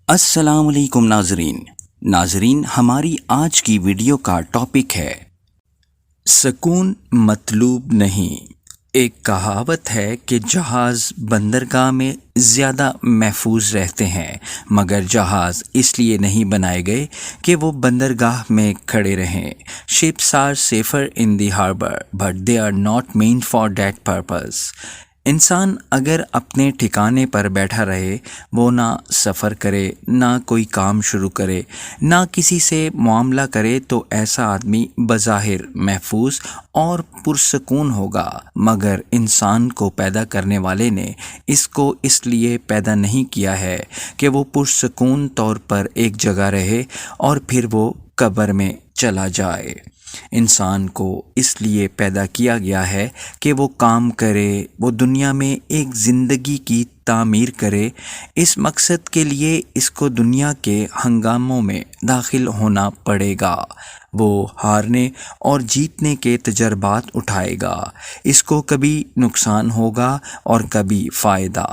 السلام علیکم ناظرین ہماری آج کی ویڈیو کا ٹاپک ہے سکون مطلوب نہیں۔ ایک کہاوت ہے کہ جہاز بندرگاہ میں زیادہ محفوظ رہتے ہیں، مگر جہاز اس لیے نہیں بنائے گئے کہ وہ بندرگاہ میں کھڑے رہیں۔ Ships are safer in the harbor, but they are not meant for that purpose۔ انسان اگر اپنے ٹھکانے پر بیٹھا رہے، وہ نہ سفر کرے، نہ کوئی کام شروع کرے، نہ کسی سے معاملہ کرے، تو ایسا آدمی بظاہر محفوظ اور پرسکون ہوگا، مگر انسان کو پیدا کرنے والے نے اس کو اس لیے پیدا نہیں کیا ہے کہ وہ پرسکون طور پر ایک جگہ رہے اور پھر وہ قبر میں چلا جائے۔ انسان کو اس لیے پیدا کیا گیا ہے کہ وہ کام کرے، وہ دنیا میں ایک زندگی کی تعمیر کرے۔ اس مقصد کے لیے اس کو دنیا کے ہنگاموں میں داخل ہونا پڑے گا۔ وہ ہارنے اور جیتنے کے تجربات اٹھائے گا۔ اس کو کبھی نقصان ہوگا اور کبھی فائدہ۔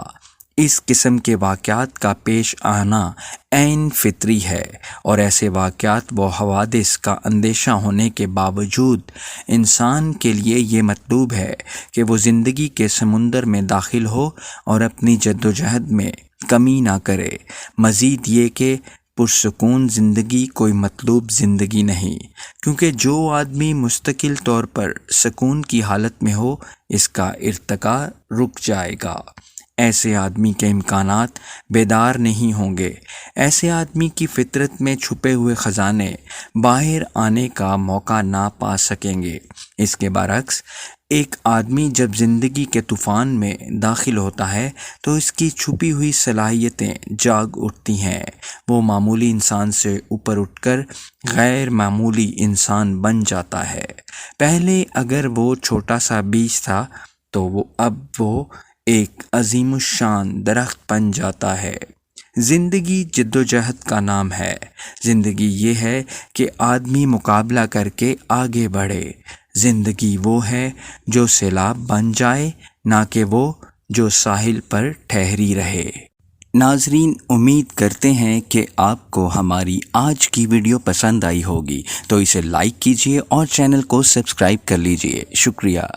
اس قسم کے واقعات کا پیش آنا عین فطری ہے، اور ایسے واقعات و حوادث کا اندیشہ ہونے کے باوجود انسان کے لیے یہ مطلوب ہے کہ وہ زندگی کے سمندر میں داخل ہو اور اپنی جدوجہد میں کمی نہ کرے۔ مزید یہ کہ پرسکون زندگی کوئی مطلوب زندگی نہیں، کیونکہ جو آدمی مستقل طور پر سکون کی حالت میں ہو، اس کا ارتقا رک جائے گا۔ ایسے آدمی کے امکانات بیدار نہیں ہوں گے۔ ایسے آدمی کی فطرت میں چھپے ہوئے خزانے باہر آنے کا موقع نہ پا سکیں گے۔ اس کے برعکس ایک آدمی جب زندگی کے طوفان میں داخل ہوتا ہے تو اس کی چھپی ہوئی صلاحیتیں جاگ اٹھتی ہیں۔ وہ معمولی انسان سے اوپر اٹھ کر غیر معمولی انسان بن جاتا ہے۔ پہلے اگر وہ چھوٹا سا بیج تھا تو اب وہ ایک عظیم الشان درخت بن جاتا ہے۔ زندگی جدوجہد کا نام ہے۔ زندگی یہ ہے کہ آدمی مقابلہ کر کے آگے بڑھے۔ زندگی وہ ہے جو سیلاب بن جائے، نہ کہ وہ جو ساحل پر ٹھہری رہے۔ ناظرین، امید کرتے ہیں کہ آپ کو ہماری آج کی ویڈیو پسند آئی ہوگی، تو اسے لائک کیجیے اور چینل کو سبسکرائب کر لیجیے۔ شکریہ۔